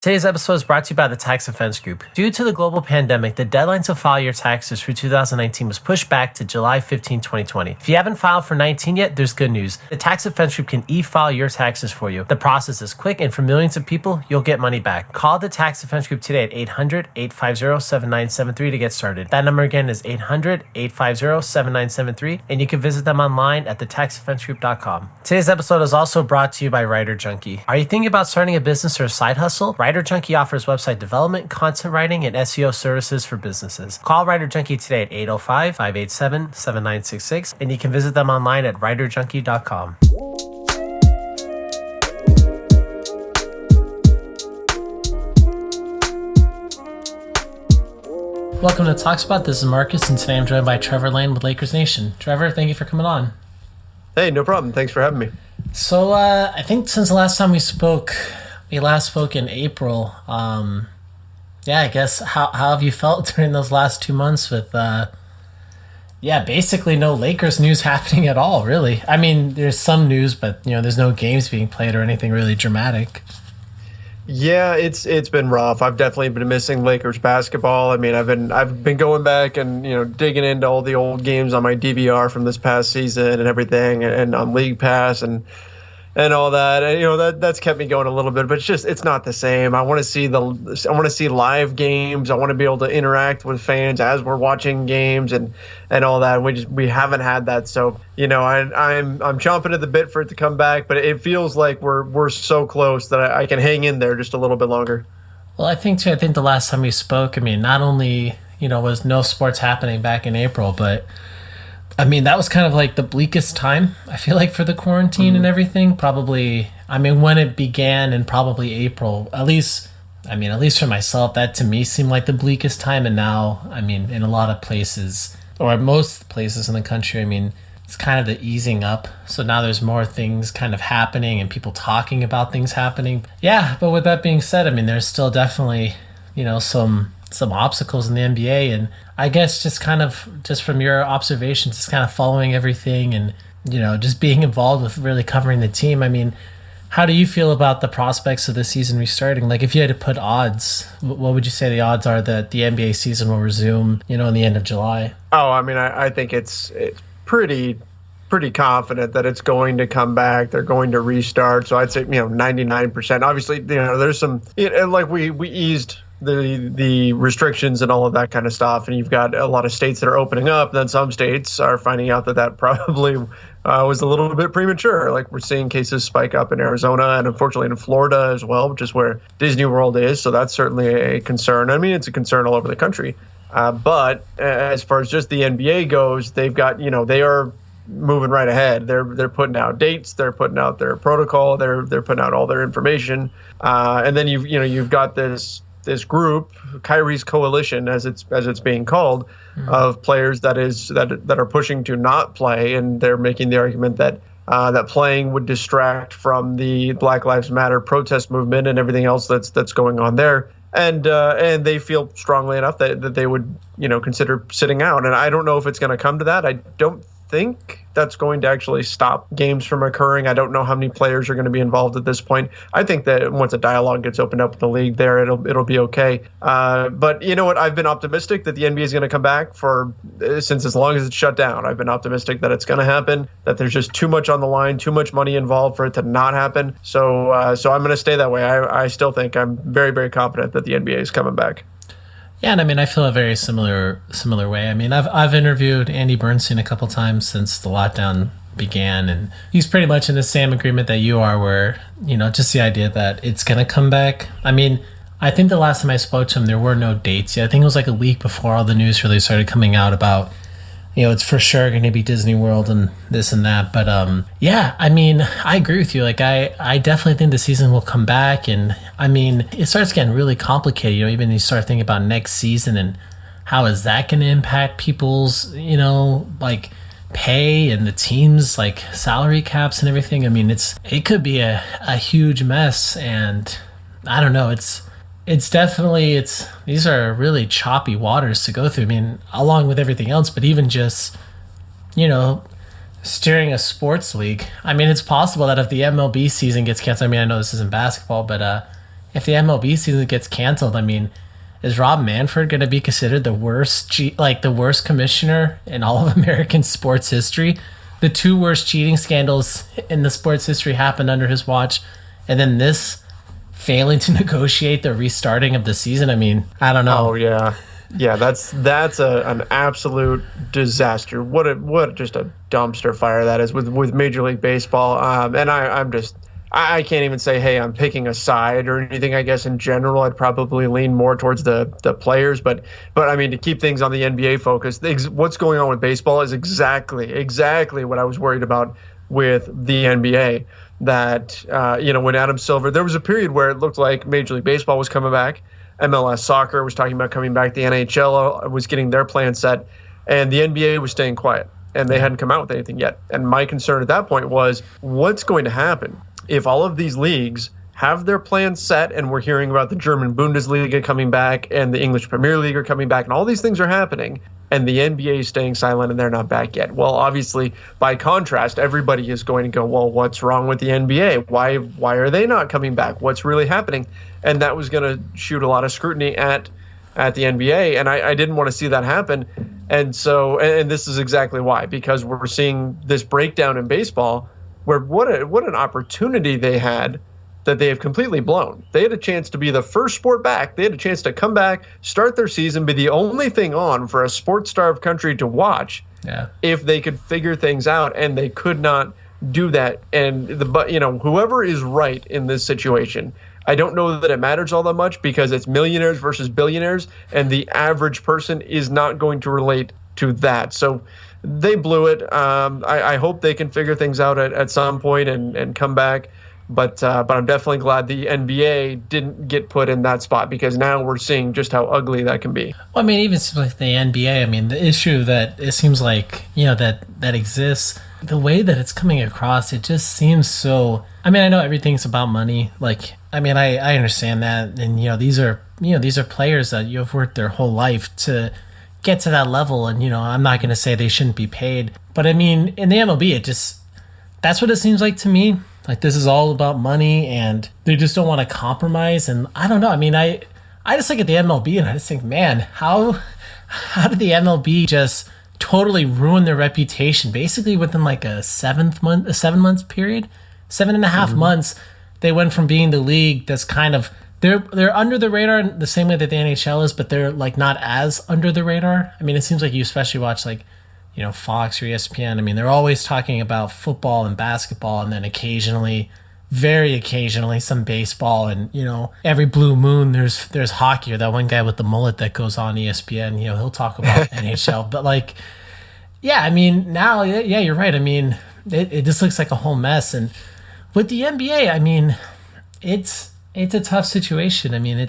Today's episode is brought to you by the Tax Defense Group. Due to the global pandemic, the deadline to file your taxes for 2019 was pushed back to July 15, 2020. If you haven't filed for 19 yet, there's good news. The Tax Defense Group can e-file your taxes for you. The process is quick, and for millions of people, you'll get money back. Call the Tax Defense Group today at 800-850-7973 to get started. That number again is 800-850-7973, and you can visit them online at thetaxdefensegroup.com. Today's episode is also brought to you by Writer Junkie. Are you thinking about starting a business or a side hustle? Writer Junkie offers website development, content writing, and SEO services for businesses. Call Writer Junkie today at 805-587-7966, and you can visit them online at writerjunkie.com. Welcome to TalkSpot. This is Marcus, and today I'm joined by Trevor Lane with Lakers Nation. Trevor, thank you for coming on. Hey, no problem. Thanks for having me. So I think since the last time we last spoke in April. I guess how have you felt during those last 2 months with basically no Lakers news happening at all, really? I mean, there's some news, but there's no games being played or anything really dramatic. Yeah, it's been rough. I've definitely been missing Lakers basketball. I mean, I've been going back and digging into all the old games on my DVR from this past season and everything, and on League Pass and all that. And, that's kept me going a little bit, but it's not the same. I want to see live games. I want to be able to interact with fans as we're watching games and all that. We haven't had that. So, I'm chomping at the bit for it to come back, but it feels like we're so close that I can hang in there just a little bit longer. Well, I think the last time we spoke, not only, was no sports happening back in April, but that was kind of like the bleakest time, I feel like, for the quarantine and everything. Probably, when it began in probably April, at least for myself, that to me seemed like the bleakest time. And now, in a lot of places, or most places in the country, it's kind of the easing up. So now there's more things kind of happening and people talking about things happening. Yeah, but with that being said, there's still definitely, some obstacles in the NBA, and I guess just from your observations, just kind of following everything and just being involved with really covering the team. How do you feel about the prospects of the season restarting? Like, if you had to put odds, what would you say the odds are that the NBA season will resume in the end of July? I think it's pretty confident that it's going to come back. They're going to restart. So I'd say 99%. Obviously, there's some like we eased the restrictions and all of that kind of stuff, and you've got a lot of states that are opening up. Then some states are finding out that probably was a little bit premature. Like, we're seeing cases spike up in Arizona and unfortunately in Florida as well, which is where Disney World is. So that's certainly a concern. It's a concern all over the country. But as far as just the NBA goes, they've got they are moving right ahead. They're putting out dates. They're putting out their protocol. They're putting out all their information. And then you've got this group, Kyrie's coalition, as it's being called, of players that are pushing to not play, and they're making the argument that playing would distract from the Black Lives Matter protest movement and everything else that's going on there, and they feel strongly enough that they would consider sitting out. And I don't know if it's going to come to that. I don't think that's going to actually stop games from occurring. I don't know how many players are going to be involved at this point. I think that once a dialogue gets opened up with the league there, it'll be okay. But you know what? I've been optimistic that the NBA is going to come back since as long as it's shut down. I've been optimistic that it's going to happen, that there's just too much on the line, too much money involved for it to not happen. So I'm going to stay that way. I still think I'm very, very confident that the NBA is coming back. Yeah, and I feel a very similar way. I've interviewed Andy Bernstein a couple times since the lockdown began, and he's pretty much in the same agreement that you are, where just the idea that it's gonna come back. I think the last time I spoke to him, there were no dates yet. I think it was like a week before all the news really started coming out about it's for sure going to be Disney World and this and that. But I agree with you. Like, I definitely think the season will come back. And it starts getting really complicated. Even you start thinking about next season and how is that going to impact people's, like pay and the teams, like salary caps and everything. It could be a huge mess. And I don't know. It's definitely, these are really choppy waters to go through. Along with everything else, but even just, steering a sports league. It's possible that if the MLB season gets canceled, I know this isn't basketball, but if the MLB season gets canceled, I mean, is Rob Manfred going to be considered the worst, the worst commissioner in all of American sports history? The two worst cheating scandals in the sports history happened under his watch, and then this failing to negotiate the restarting of the season. I mean, I don't know. Oh yeah, that's an absolute disaster. What just a dumpster fire that is with Major League Baseball. And I can't even say, hey, I'm picking a side or anything. I guess in general, I'd probably lean more towards the players. But I mean, to keep things on the NBA focus, what's going on with baseball is exactly what I was worried about with the NBA. That, when Adam Silver, there was a period where it looked like Major League Baseball was coming back. MLS Soccer was talking about coming back. The NHL was getting their plan set. And the NBA was staying quiet. And they hadn't come out with anything yet. And my concern at that point was, what's going to happen if all of these leagues have their plans set, and we're hearing about the German Bundesliga coming back and the English Premier League are coming back, and all these things are happening, and the NBA is staying silent and they're not back yet? Well, obviously, by contrast, everybody is going to go, well, what's wrong with the NBA? Why are they not coming back? What's really happening? And that was going to shoot a lot of scrutiny at the NBA, and I didn't want to see that happen. And so, and this is exactly why, because we're seeing this breakdown in baseball where what an opportunity they had that they have completely blown. They had a chance to be the first sport back. They had a chance to come back, start their season, be the only thing on for a sports-starved country to watch if they could figure things out, and they could not do that. And whoever is right in this situation, I don't know that it matters all that much, because it's millionaires versus billionaires, and the average person is not going to relate to that. So they blew it. I hope they can figure things out at some point and come back. But I'm definitely glad the NBA didn't get put in that spot, because now we're seeing just how ugly that can be. Well, I mean, even like the NBA, I mean, the issue that it seems like, that exists, the way that it's coming across, it just seems so. I mean, I know everything's about money. Like, I mean, I understand that, and these are players that you have worked their whole life to get to that level, and I'm not going to say they shouldn't be paid, but I mean, in the MLB, that's what it seems like to me. Like, this is all about money, and they just don't want to compromise. And I don't know. I mean, I just look at the MLB and I just think, man, how did the MLB just totally ruin their reputation basically within like a 7 months period, 7.5 months? They went from being the league that's kind of, they're under the radar in the same way that the NHL is, but they're like not as under the radar. I mean, it seems like you especially watch like, Fox or ESPN. I mean, they're always talking about football and basketball, and then occasionally, very occasionally, some baseball, and every blue moon there's hockey, or that one guy with the mullet that goes on ESPN. He'll talk about NHL, but like, yeah, I mean, now, yeah, you're right. I mean, it just looks like a whole mess, and with the NBA, I mean, it's a tough situation. I mean,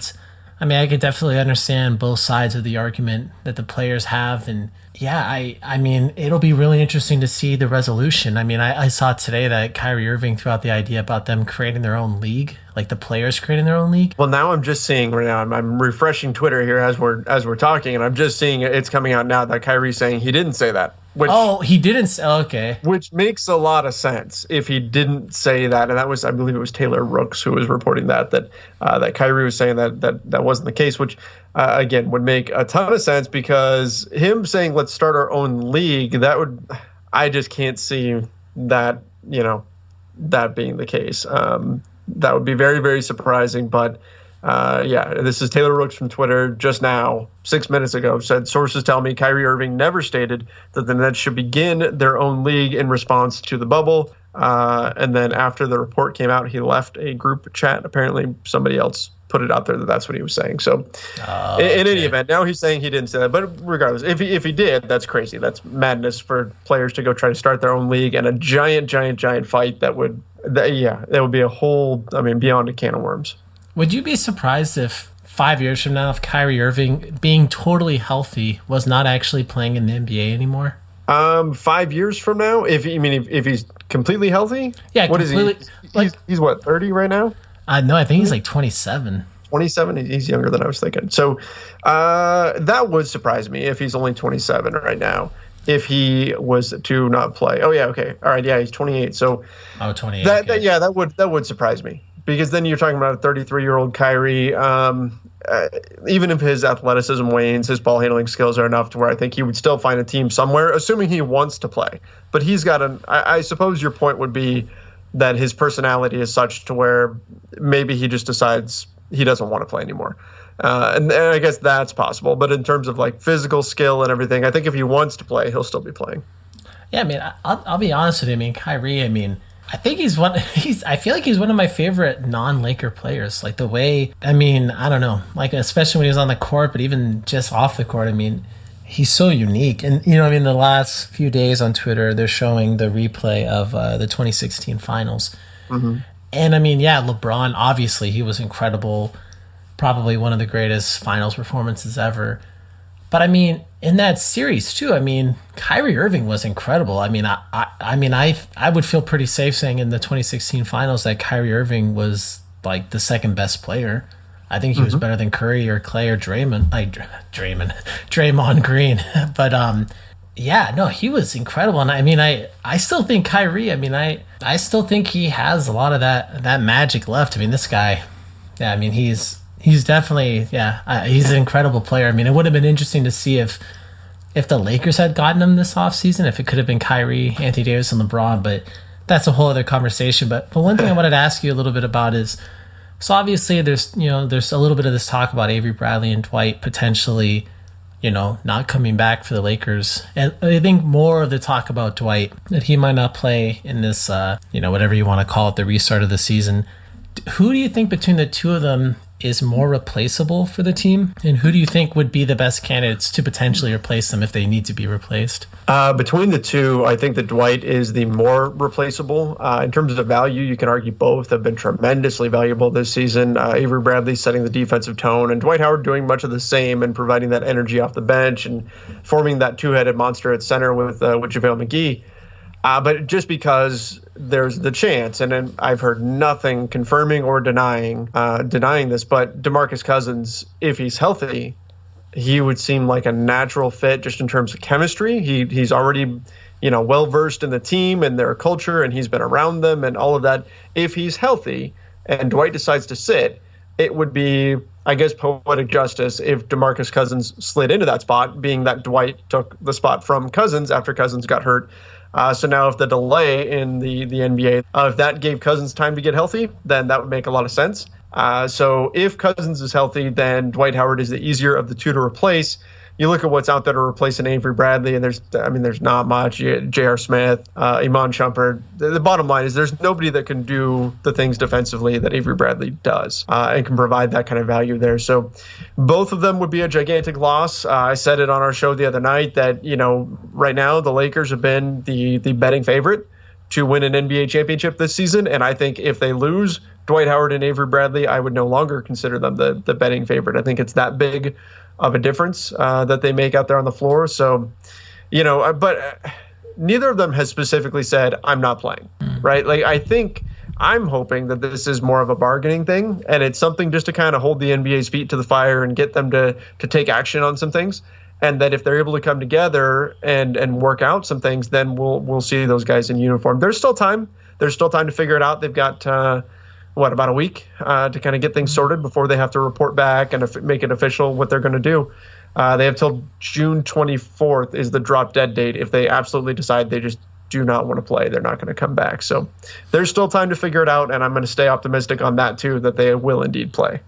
I could definitely understand both sides of the argument that the players have, and yeah, I mean, it'll be really interesting to see the resolution. I mean, I saw today that Kyrie Irving threw out the idea about them creating their own league, like the players creating their own league. Well, now I'm just seeing right now, I'm refreshing Twitter here as we're talking, and I'm just seeing it's coming out now that Kyrie's saying he didn't say that. He didn't say, okay. Which makes a lot of sense if he didn't say that. And that was, I believe it was Taylor Rooks who was reporting that Kyrie was saying that wasn't the case, which again would make a ton of sense, because him saying, let's start our own league, I just can't see that, that being the case. That would be very, very surprising. But this is Taylor Rooks from Twitter just now, 6 minutes ago, said, sources tell me Kyrie Irving never stated that the Nets should begin their own league in response to the bubble. And then after the report came out, he left a group chat. Apparently somebody else put it out there that's what he was saying. So in any event, now he's saying he didn't say that. But regardless, if he did, that's crazy. That's madness for players to go try to start their own league, and a giant fight that would be a whole, beyond a can of worms. Would you be surprised if 5 years from now, if Kyrie Irving, being totally healthy, was not actually playing in the NBA anymore? 5 years from now, if he's completely healthy? Yeah, what completely. Is he? He's what, 30 right now? No, I think he's like 27. 27? He's younger than I was thinking. So that would surprise me if he's only 27 right now, if he was to not play. Oh, yeah, okay. All right, yeah, he's 28. So 28. That would surprise me. because then you're talking about a 33-year-old Kyrie. Even if his athleticism wanes, his ball handling skills are enough to where I think he would still find a team somewhere, assuming he wants to play. But he's got I suppose your point would be that his personality is such to where maybe he just decides he doesn't want to play anymore. And I guess that's possible. But in terms of like physical skill and everything, I think if he wants to play, he'll still be playing. Yeah, I mean, I'll be honest with you. I mean, Kyrie, I mean, I think I feel like he's one of my favorite non-Laker players. Like the way, I mean, I don't know, like especially when he was on the court, but even just off the court, I mean, he's so unique. And, I mean, the last few days on Twitter, they're showing the replay of the 2016 finals. Mm-hmm. And I mean, yeah, LeBron, obviously he was incredible. Probably one of the greatest finals performances ever. But I mean, in that series too, I mean, Kyrie Irving was incredible. I mean, I would feel pretty safe saying in the 2016 finals that Kyrie Irving was like the second best player. I think he was better than Curry or Clay or Draymond Green. But yeah, no, he was incredible. And I mean, I still think Kyrie, I mean, I still think he has a lot of that magic left. I mean, this guy, yeah, I mean, he's definitely, he's an incredible player. I mean, it would have been interesting to see if the Lakers had gotten him this offseason, if it could have been Kyrie, Anthony Davis, and LeBron, but that's a whole other conversation. But one thing I wanted to ask you a little bit about is, so obviously there's a little bit of this talk about Avery Bradley and Dwight potentially, not coming back for the Lakers. And I think more of the talk about Dwight, that he might not play in this, whatever you want to call it, the restart of the season. Who do you think between the two of them is more replaceable for the team? And who do you think would be the best candidates to potentially replace them if they need to be replaced? Between the two, I think that Dwight is the more replaceable. In terms of value, you can argue both have been tremendously valuable this season. Avery Bradley setting the defensive tone and Dwight Howard doing much of the same and providing that energy off the bench and forming that two-headed monster at center with JaVale McGee. But just because there's the chance, and I've heard nothing confirming or denying this, but DeMarcus Cousins, if he's healthy, he would seem like a natural fit just in terms of chemistry. He's already, well-versed in the team and their culture, and he's been around them and all of that. If he's healthy and Dwight decides to sit, it would be, I guess, poetic justice if DeMarcus Cousins slid into that spot, being that Dwight took the spot from Cousins after Cousins got hurt. So now if the delay in the NBA, if that gave Cousins time to get healthy, then that would make a lot of sense. So if Cousins is healthy, then Dwight Howard is the easier of the two to replace. You look at what's out there to replace an Avery Bradley, and there's not much. J.R. Smith, Iman Shumpert. The bottom line is there's nobody that can do the things defensively that Avery Bradley does and can provide that kind of value there. So both of them would be a gigantic loss. I said it on our show the other night that, right now the Lakers have been the betting favorite to win an NBA championship this season. And I think if they lose Dwight Howard and Avery Bradley, I would no longer consider them the betting favorite. I think it's that big of a difference that they make out there on the floor. So, but neither of them has specifically said, I'm not playing, right? Like, I'm hoping that this is more of a bargaining thing, and it's something just to kind of hold the NBA's feet to the fire and get them to take action on some things. And that if they're able to come together and work out some things, then we'll see those guys in uniform. There's still time. There's still time to figure it out. They've got, about a week to kind of get things sorted before they have to report back and make it official what they're going to do. They have till June 24th is the drop dead date. If they absolutely decide they just do not want to play, they're not going to come back. So there's still time to figure it out, and I'm going to stay optimistic on that too, that they will indeed play.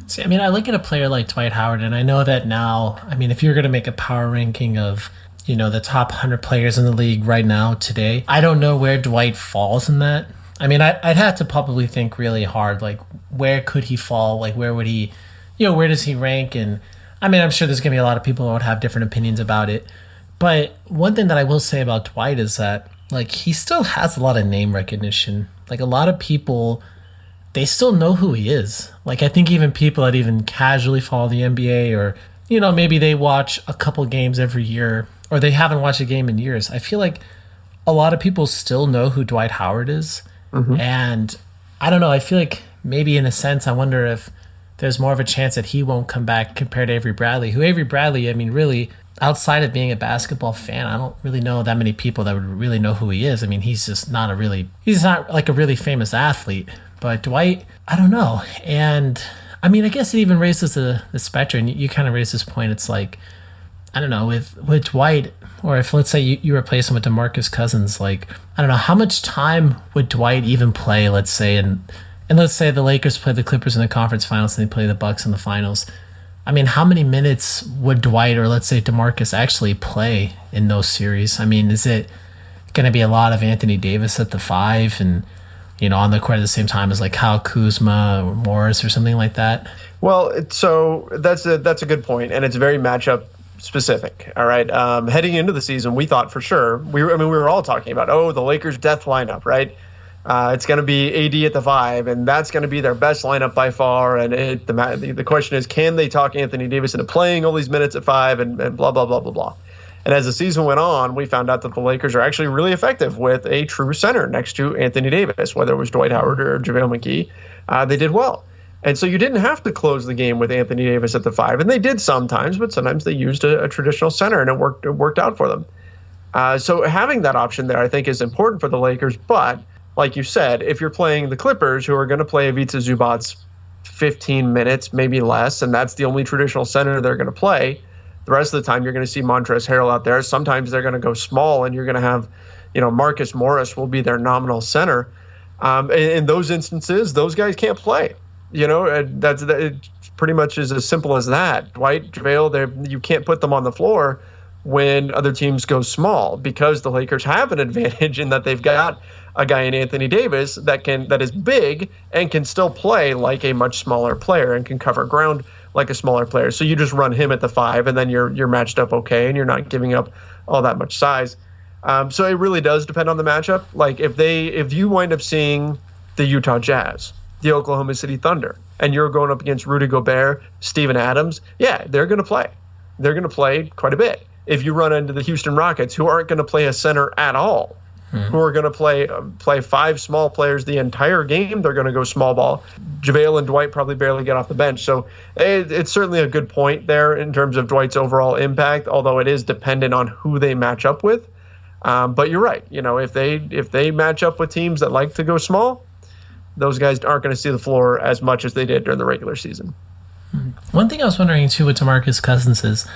See, I mean, I look at a player like Dwight Howard, and I know that now, I mean, if you're going to make a power ranking of, the top 100 players in the league right now today, I don't know where Dwight falls in that. I mean, I'd have to probably think really hard, like, where could he fall? Like, where would he, where does he rank? And, I mean, I'm sure there's going to be a lot of people who would have different opinions about it. But one thing that I will say about Dwight is that, like, he still has a lot of name recognition. Like, a lot of people, they still know who he is. Like, I think even people that even casually follow the NBA or, maybe they watch a couple games every year or they haven't watched a game in years. I feel like a lot of people still know who Dwight Howard is. Mm-hmm. And I don't know, I feel like maybe in a sense, I wonder if there's more of a chance that he won't come back compared to Avery Bradley, I mean, really, outside of being a basketball fan, I don't really know that many people that would really know who he is. I mean, he's not like a really famous athlete, But Dwight, I don't know. And I mean, I guess it even raises the spectrum. You kind of raised this point. It's like, I don't know, with Dwight, or if let's say you replace him with DeMarcus Cousins, like, I don't know, how much time would Dwight even play, let's say, and let's say the Lakers play the Clippers in the conference finals and they play the Bucks in the finals. I mean, how many minutes would Dwight or let's say DeMarcus actually play in those series? I mean, is it going to be a lot of Anthony Davis at the 5 and, on the court at the same time as like Kyle Kuzma or Morris or something like that? Well, so that's a good point, and it's very matchup specific. All right. Heading into the season, we thought for sure, we were all talking about, the Lakers' death lineup, right? It's going to be AD at the 5, and that's going to be their best lineup by far. And the question is, can they talk Anthony Davis into playing all these minutes at 5 and blah, blah, blah, blah, blah. And as the season went on, we found out that the Lakers are actually really effective with a true center next to Anthony Davis, whether it was Dwight Howard or JaVale McGee. They did well. And so you didn't have to close the game with Anthony Davis at the 5, and they did sometimes, but sometimes they used a traditional center, and it worked out for them. So having that option there, I think, is important for the Lakers. But like you said, if you're playing the Clippers, who are going to play Ivica Zubac's 15 minutes, maybe less, and that's the only traditional center they're going to play, the rest of the time you're going to see Montrezl Harrell out there. Sometimes they're going to go small, and you're going to have, Marcus Morris will be their nominal center. In those instances, those guys can't play. That's pretty much is as simple as that. Dwight, JaVale, you can't put them on the floor when other teams go small, because the Lakers have an advantage in that they've got a guy in Anthony Davis that is big and can still play like a much smaller player and can cover ground like a smaller player. So you just run him at the 5, and then you're matched up okay, and you're not giving up all that much size. So it really does depend on the matchup. Like if you wind up seeing the Utah Jazz, the Oklahoma City Thunder, and you're going up against Rudy Gobert, Steven Adams, yeah, they're going to play. They're going to play quite a bit. If you run into the Houston Rockets, who aren't going to play a center at all, who are going to play 5 small players the entire game, they're going to go small ball. JaVale and Dwight probably barely get off the bench. So it's certainly a good point there in terms of Dwight's overall impact, although it is dependent on who they match up with. But you're right. If they match up with teams that like to go small, those guys aren't going to see the floor as much as they did during the regular season. One thing I was wondering, too, with DeMarcus Cousins is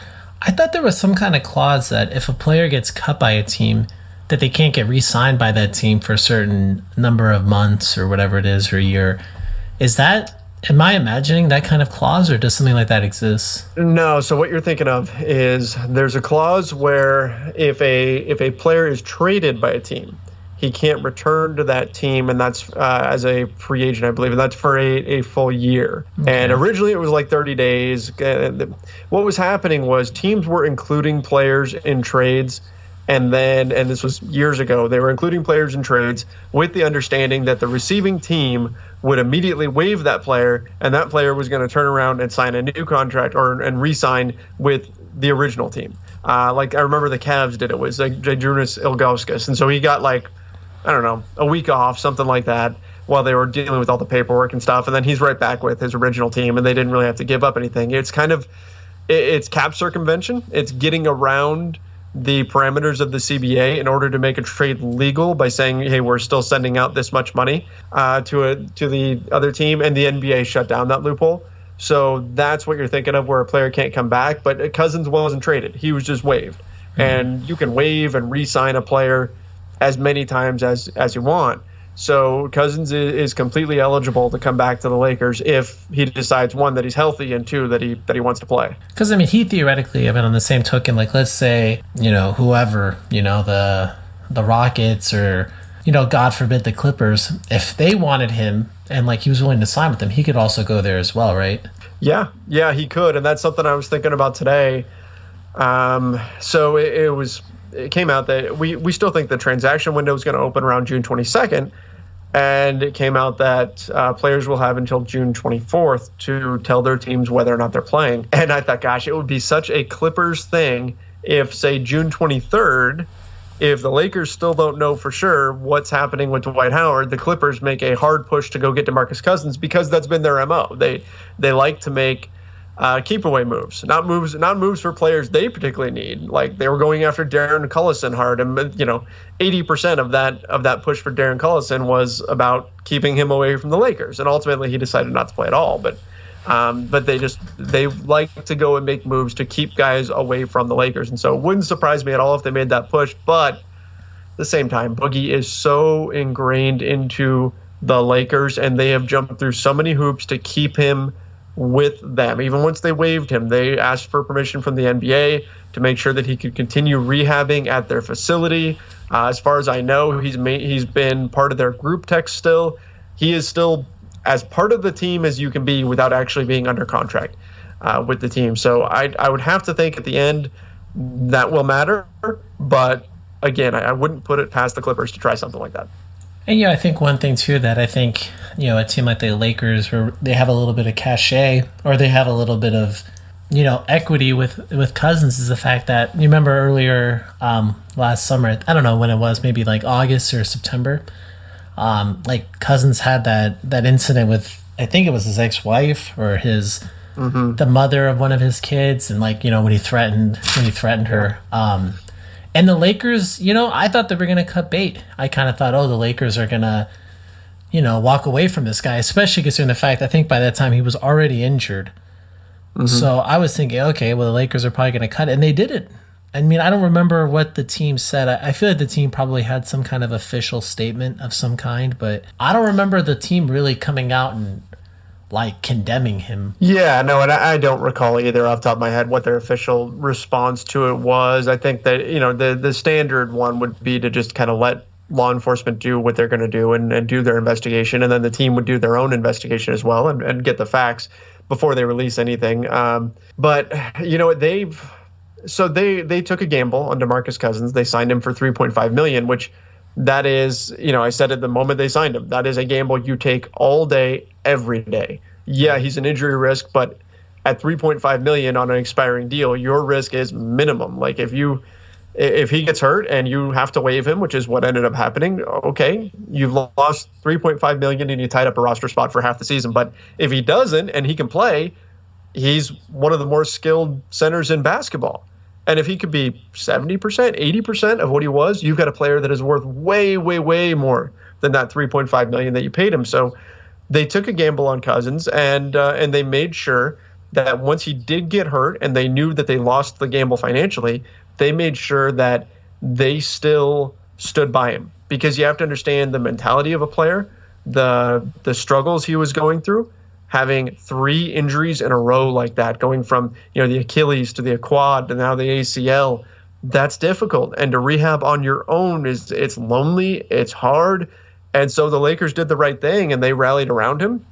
I thought there was some kind of clause that if a player gets cut by a team, that they can't get re-signed by that team for a certain number of months or whatever it is, or a year. Am I imagining that kind of clause, or does something like that exist? No. So what you're thinking of is there's a clause where if a player is traded by a team, he can't return to that team, and that's as a free agent, I believe, and that's for a full year. Okay. And originally it was like 30 days. What was happening was teams were including players in trades, and this was years ago, they were including players in trades with the understanding that the receiving team would immediately waive that player, and that player was going to turn around and sign a new contract and re-sign with the original team. Like I remember the Cavs did it with Jadrunas Ilgauskas, and so he got a week off, something like that, while they were dealing with all the paperwork and stuff, and then he's right back with his original team, and they didn't really have to give up anything. It's it's cap circumvention. It's getting around the parameters of the CBA in order to make a trade legal by saying, hey, we're still sending out this much money to the other team, and the NBA shut down that loophole. So that's what you're thinking of, where a player can't come back. But Cousins wasn't traded. He was just waived. Mm-hmm. And you can waive and re-sign a player as many times as you want. So Cousins is completely eligible to come back to the Lakers if he decides, 1, that he's healthy, and 2, that he wants to play. Because, he theoretically, on the same token, like, let's say, whoever, the Rockets or, God forbid, the Clippers, if they wanted him and, he was willing to sign with them, he could also go there as well, right? Yeah, he could. And that's something I was thinking about today. So it came out that we still think the transaction window is going to open around June 22nd. And it came out that players will have until June 24th to tell their teams whether or not they're playing. And I thought, gosh, it would be such a Clippers thing if, say, June 23rd, if the Lakers still don't know for sure what's happening with Dwight Howard, the Clippers make a hard push to go get DeMarcus Cousins, because that's been their MO. They like to make keep away moves, not moves for players they particularly need. Like they were going after Darren Collison hard, and 80% of that push for Darren Collison was about keeping him away from the Lakers, and ultimately he decided not to play at all. But they like to go and make moves to keep guys away from the Lakers, and so it wouldn't surprise me at all if they made that push. But at the same time, Boogie is so ingrained into the Lakers, and they have jumped through so many hoops to keep him with them. Even once they waived him, they asked for permission from the NBA to make sure that he could continue rehabbing at their facility. As far as I know, he's been part of their group text still. He is still as part of the team as you can be without actually being under contract with the team. So I would have to think at the end that will matter. But again, I wouldn't put it past the Clippers to try something like that. And I think one thing too that I think a team like the Lakers, where they have a little bit of cachet or they have a little bit of equity with Cousins, is the fact that you remember earlier last summer, I don't know when it was, maybe like August or September, like Cousins had that incident with, I think it was his ex-wife or his the mother of one of his kids, and when he threatened her. And the Lakers, I thought they were going to cut bait. I kind of thought, the Lakers are going to, walk away from this guy, especially considering the fact I think by that time he was already injured. So I was thinking, okay, well, the Lakers are probably going to cut it. And they did it. I mean, I don't remember what the team said. I feel like the team probably had some kind of official statement of some kind, but I don't remember the team really coming out and condemning him. Yeah, no, and I don't recall either off the top of my head what their official response to it was. I think that, the standard one would be to just kind of let law enforcement do what they're going to do and do their investigation, and then the team would do their own investigation as well and get the facts before they release anything. But they took a gamble on DeMarcus Cousins. They signed him for $3.5 million, which that is, I said at the moment they signed him, that is a gamble you take all day, every day. Yeah, he's an injury risk, but at $3.5 million on an expiring deal, your risk is minimum. Like if he gets hurt and you have to waive him, which is what ended up happening, okay, you've lost $3.5 million and you tied up a roster spot for half the season. But if he doesn't and he can play, he's one of the more skilled centers in basketball. And if he could be 70%, 80% of what he was, you've got a player that is worth way, way, way more than that $3.5 million that you paid him. So they took a gamble on Cousins, and they made sure that once he did get hurt and they knew that they lost the gamble financially, they made sure that they still stood by him. Because you have to understand the mentality of a player, the struggles he was going through. Having 3 injuries in a row like that, going from the Achilles to the quad to now the ACL, that's difficult. And to rehab on your own it's lonely, it's hard. And so the Lakers did the right thing, and they rallied around him,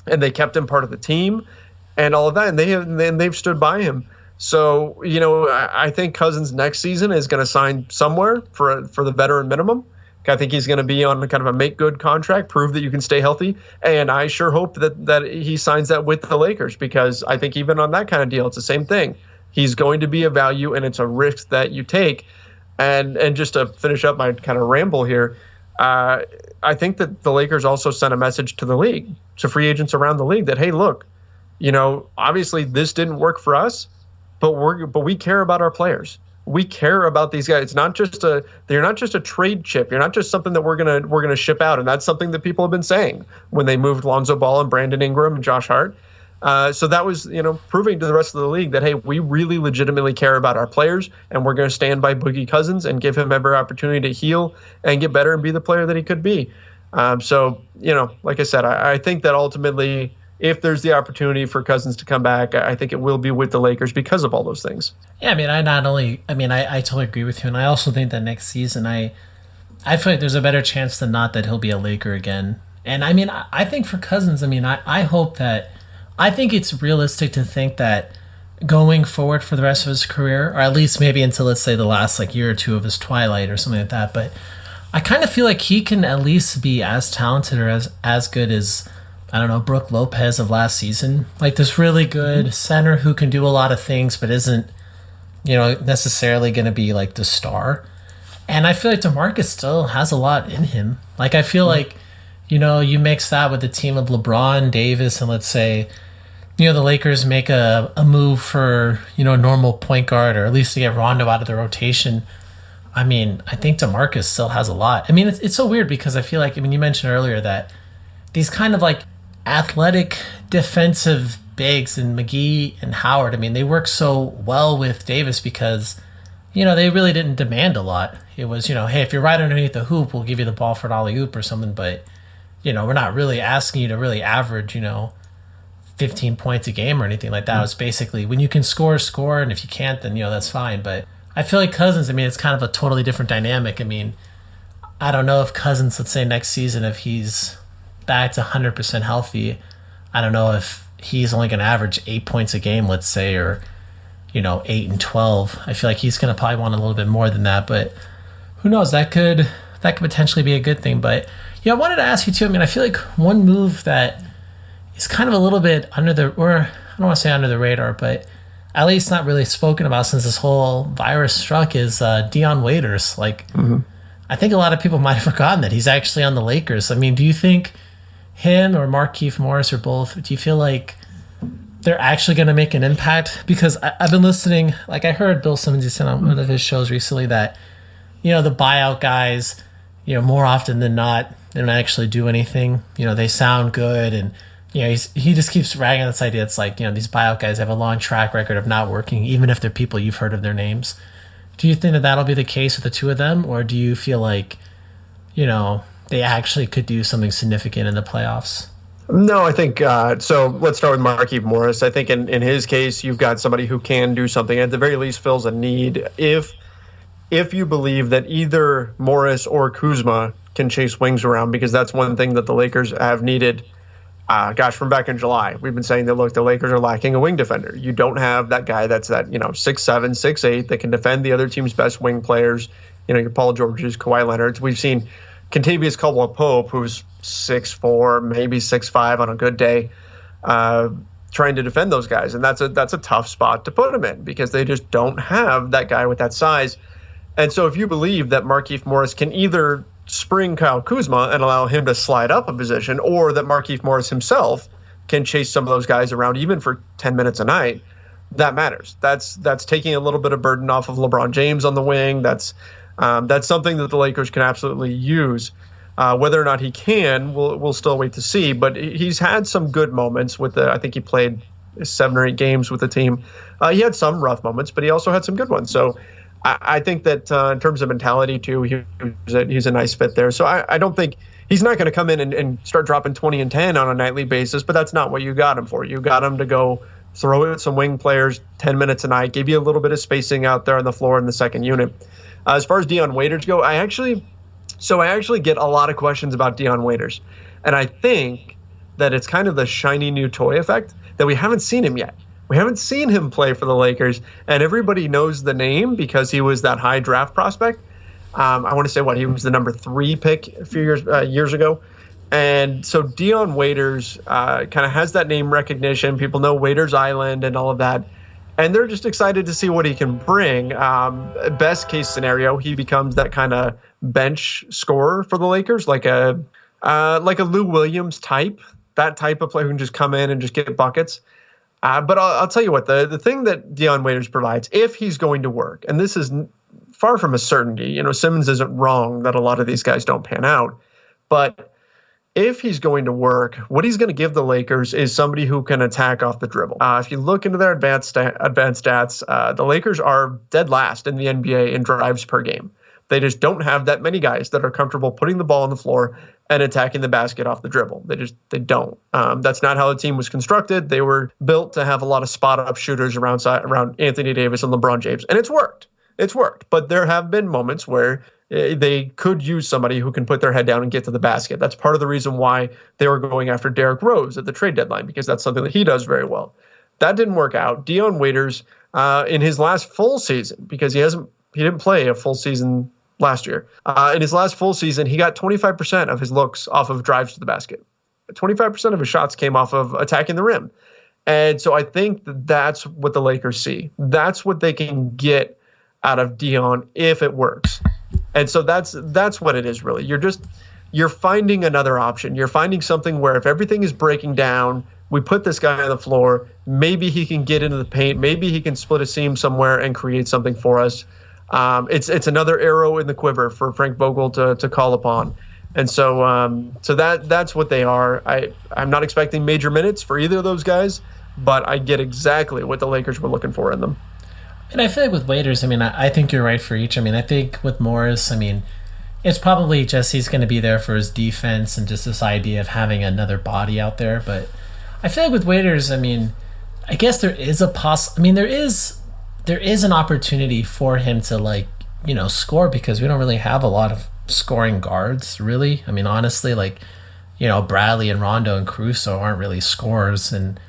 and they kept him part of the team, and all of that. And they've stood by him. So I think Cousins next season is going to sign somewhere for the veteran minimum. I think he's going to be on kind of a make-good contract, prove that you can stay healthy. And I sure hope that he signs that with the Lakers, because I think even on that kind of deal, it's the same thing. He's going to be a value, and it's a risk that you take. And just to finish up my kind of ramble here, I think that the Lakers also sent a message to the league, to free agents around the league, that, hey, look, obviously this didn't work for us, but we care about our players. We care about these guys. It's not just they're not just a trade chip. You're not just something that we're gonna ship out. And that's something that people have been saying when they moved Lonzo Ball and Brandon Ingram and Josh Hart. So that was, proving to the rest of the league that, hey, we really legitimately care about our players, and we're going to stand by Boogie Cousins and give him every opportunity to heal and get better and be the player that he could be. So, like I said, I think that ultimately, if there's the opportunity for Cousins to come back, I think it will be with the Lakers because of all those things. Yeah, I totally agree with you. And I also think that next season, I feel like there's a better chance than not that he'll be a Laker again. And I think for Cousins, I hope that, I think it's realistic to think that going forward for the rest of his career, or at least maybe until, let's say, the last year or two of his twilight or something like that, but I kind of feel like he can at least be as talented or as good as, I don't know, Brook Lopez of last season. Like this really good center who can do a lot of things but isn't, necessarily going to be like the star. And I feel like DeMarcus still has a lot in him. Like I feel like, you mix that with the team of LeBron, Davis, and let's say the Lakers make a move for, a normal point guard, or at least to get Rondo out of the rotation, I mean, I think DeMarcus still has a lot. I mean, it's so weird because I feel like, you mentioned earlier that these kind of like athletic defensive bigs and McGee and Howard, I mean, they work so well with Davis because, they really didn't demand a lot. It was, hey, if you're right underneath the hoop, we'll give you the ball for an alley-oop or something. But, we're not really asking you to really average, 15 points a game or anything like that. It's basically when you can score, and if you can't, then, that's fine. But I feel like Cousins, I mean, it's kind of a totally different dynamic. I mean, I don't know if Cousins, let's say next season, if he's back to 100% healthy, I don't know if he's only going to average 8 points a game, let's say, or, 8 and 12. I feel like he's going to probably want a little bit more than that, but who knows? That could potentially be a good thing. But, I wanted to ask you too, I mean, I feel like one move that is kind of a little bit or I don't want to say under the radar, but at least not really spoken about since this whole virus struck is Dion Waiters. Like, I think a lot of people might have forgotten that he's actually on the Lakers. I mean, do you think him or Markieff Morris or both, do you feel like they're actually going to make an impact? Because I've been listening, like I heard Bill Simmons, he said on one of his shows recently that, the buyout guys, more often than not, they don't actually do anything. They sound good, and he just keeps ragging on this idea. It's like, these buyout guys have a long track record of not working, even if they're people you've heard of their names. Do you think that that'll be the case with the two of them, or do you feel like, they actually could do something significant in the playoffs? No, I think so. Let's start with Markieff Morris. I think in his case, you've got somebody who can do something, at the very least fills a need. If you believe that either Morris or Kuzma can chase wings around, because that's one thing that the Lakers have needed. From back in July, we've been saying that, look, the Lakers are lacking a wing defender. You don't have that guy that's that, 6'7", 6'8", that can defend the other team's best wing players. Your Paul Georges, Kawhi Leonards. We've seen Kentavious Caldwell-Pope, who's 6'4", maybe 6'5" on a good day, trying to defend those guys. And that's a tough spot to put them in because they just don't have that guy with that size. And so if you believe that Markieff Morris can either spring Kyle Kuzma and allow him to slide up a position, or that Markieff Morris himself can chase some of those guys around even for 10 minutes a night, that matters. That's taking a little bit of burden off of LeBron James on the wing. That's something that the Lakers can absolutely use. Whether or not he can, we'll still wait to see. But he's had some good moments with I think he played 7 or 8 games with the team. He had some rough moments, but he also had some good ones. So I think that in terms of mentality, too, he's a nice fit there. So I don't think he's not going to come in and start dropping 20 and 10 on a nightly basis, but that's not what you got him for. You got him to go throw at some wing players 10 minutes a night, give you a little bit of spacing out there on the floor in the second unit. As far as Dion Waiters go, I actually get a lot of questions about Dion Waiters. And I think that it's kind of the shiny new toy effect that we haven't seen him yet. We haven't seen him play for the Lakers, and everybody knows the name because he was that high draft prospect. I want to say he was the number 3 pick a few years ago. And so Dion Waiters kind of has that name recognition. People know Waiters Island and all of that. And they're just excited to see what he can bring. Best case scenario, he becomes that kind of bench scorer for the Lakers, like a Lou Williams type, that type of player who can just come in and just get buckets. But I'll tell you what, the thing that Dion Waiters provides, if he's going to work, and this is far from a certainty, Simmons isn't wrong that a lot of these guys don't pan out, but if he's going to work, what he's going to give the Lakers is somebody who can attack off the dribble. If you look into their advanced stats, the Lakers are dead last in the NBA in drives per game. They just don't have that many guys that are comfortable putting the ball on the floor and attacking the basket off the dribble. They don't. That's not how the team was constructed. They were built to have a lot of spot-up shooters around Anthony Davis and LeBron James, and it's worked. But there have been moments where they could use somebody who can put their head down and get to the basket. That's part of the reason why they were going after Derrick Rose at the trade deadline, because that's something that he does very well. That didn't work out. Dion Waiters, in his last full season, because he didn't play a full season last year. In his last full season, he got 25% of his looks off of drives to the basket. 25% of his shots came off of attacking the rim. And so I think that's what the Lakers see. That's what they can get out of Dion if it works. And so that's what it is, really. You're finding another option. You're finding something where if everything is breaking down, We put this guy on the floor. Maybe he can get into the paint. Maybe he can split a seam somewhere and create something for us. It's another arrow in the quiver for Frank Vogel to call upon. And so that's what they are. I'm not expecting major minutes for either of those guys, but I get exactly what the Lakers were looking for in them. And I feel like with Waiters, I mean, I think you're right for each. I mean, I think with Morris, I mean, it's probably just he's going to be there for his defense and just this idea of having another body out there. But I feel like with Waiters, I mean, I guess there is there is an opportunity for him to, like, you know, score, because we don't really have a lot of scoring guards, really. I mean, honestly, like, you know, Bradley and Rondo and Caruso aren't really scorers, and,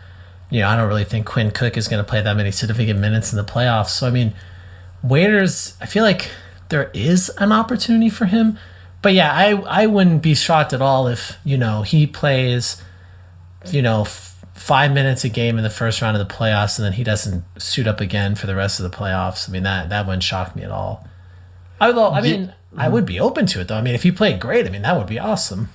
you know, I don't really think Quinn Cook is going to play that many significant minutes in the playoffs. So, I mean, Waiters, I feel like there is an opportunity for him. But, yeah, I wouldn't be shocked at all if, you know, he plays, you know, 5 minutes a game in the first round of the playoffs and then he doesn't suit up again for the rest of the playoffs. I mean, that wouldn't shock me at all. Although, I mean, I would be open to it, though. I mean, if he played great, I mean, that would be awesome.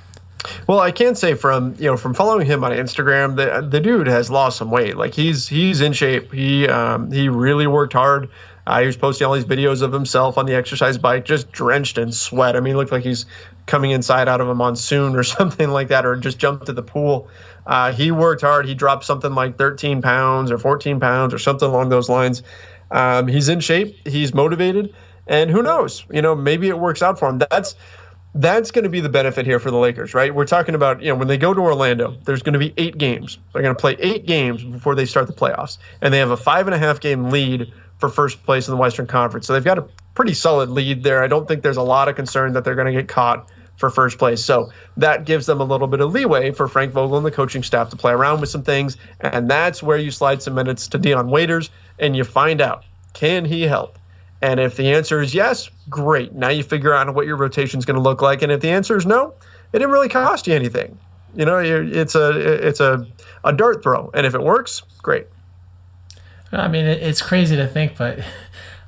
Well, I can say from following him on Instagram, the dude has lost some weight. Like, he's in shape. He really worked hard. He was posting all these videos of himself on the exercise bike, just drenched in sweat. I mean, it looked like he's coming inside out of a monsoon or something like that, or just jumped to the pool. He worked hard. He dropped something like 13 pounds or 14 pounds or something along those lines. He's in shape. He's motivated. And who knows? You know, maybe it works out for him. That's going to be the benefit here for the Lakers, right? We're talking about, you know, when they go to Orlando, there's going to be 8 games. They're going to play 8 games before they start the playoffs. And they have a 5.5 game lead for first place in the Western Conference. So they've got a pretty solid lead there. I don't think there's a lot of concern that they're going to get caught for first place. So that gives them a little bit of leeway for Frank Vogel and the coaching staff to play around with some things. And that's where you slide some minutes to Dion Waiters and you find out, can he help? And if the answer is yes, great. Now you figure out what your rotation is going to look like. And if the answer is no, it didn't really cost you anything. You know, it's a dart throw. And if it works, great. I mean, it's crazy to think, but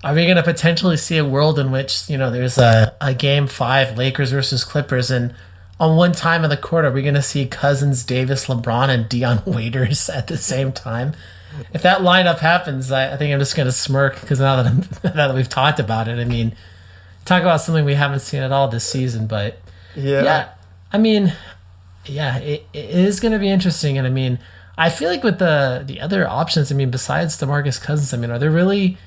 are we going to potentially see a world in which, you know, there's a game 5, Lakers versus Clippers, and on one time of the court, are we going to see Cousins, Davis, LeBron, and Dion Waiters at the same time? If that lineup happens, I think I'm just going to smirk, because now that we've talked about it, I mean, talk about something we haven't seen at all this season. But yeah I mean, yeah, it is going to be interesting. And I mean, I feel like with the other options, I mean, besides DeMarcus Cousins, I mean, are there really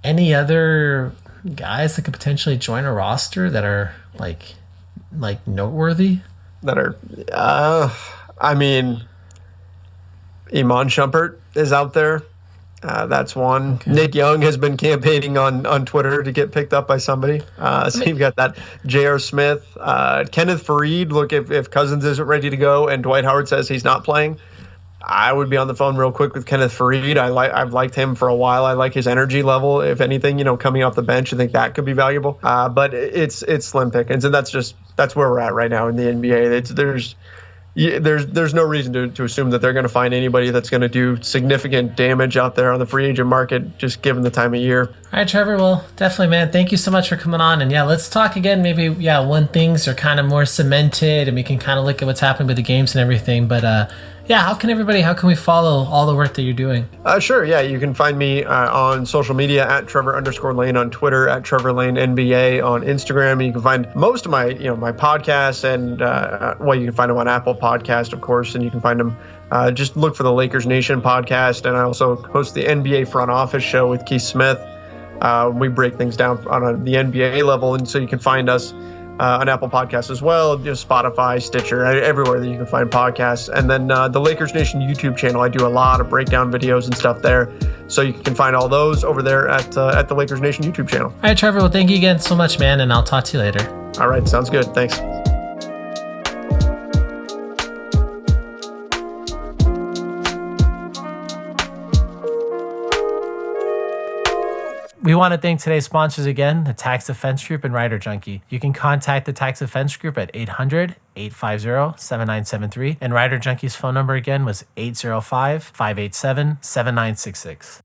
any other guys that could potentially join a roster that are like noteworthy? That are, I mean, Iman Shumpert is out there. That's one. Okay. Nick Young has been campaigning on Twitter to get picked up by somebody. So you've got that. J.R. Smith, Kenneth Faried. Look, if Cousins isn't ready to go and Dwight Howard says he's not playing, I would be on the phone real quick with Kenneth Faried. I've liked him for a while. I like his energy level. If anything, you know, coming off the bench, I think that could be valuable. But it's slim pickings, and that's where we're at right now in the NBA. There's no reason to assume that they're going to find anybody that's going to do significant damage out there on the free agent market, just given the time of year. All right, Trevor. Well, definitely, man. Thank you so much for coming on. And yeah, let's talk again. Maybe, when things are kind of more cemented and we can kind of look at what's happening with the games and everything. But how can we follow all the work that you're doing? Sure. Yeah, you can find me on social media at Trevor_Lane on Twitter, at Trevor Lane NBA on Instagram. You can find most of my podcasts and you can find them on Apple Podcast, of course, and you can find them. Just look for the Lakers Nation podcast, and I also host the NBA Front Office show with Keith Smith. We break things down on the NBA level, and so you can find us on Apple Podcasts as well, Spotify, Stitcher, everywhere that you can find podcasts. And then the Lakers Nation YouTube channel, I do a lot of breakdown videos and stuff there. So you can find all those over there at the Lakers Nation YouTube channel. All right, Trevor. Well, thank you again so much, man, and I'll talk to you later. All right. Sounds good. Thanks. We want to thank today's sponsors again, the Tax Defense Group and Writer Junkie. You can contact the Tax Defense Group at 800-850-7973. And Writer Junkie's phone number again was 805-587-7966.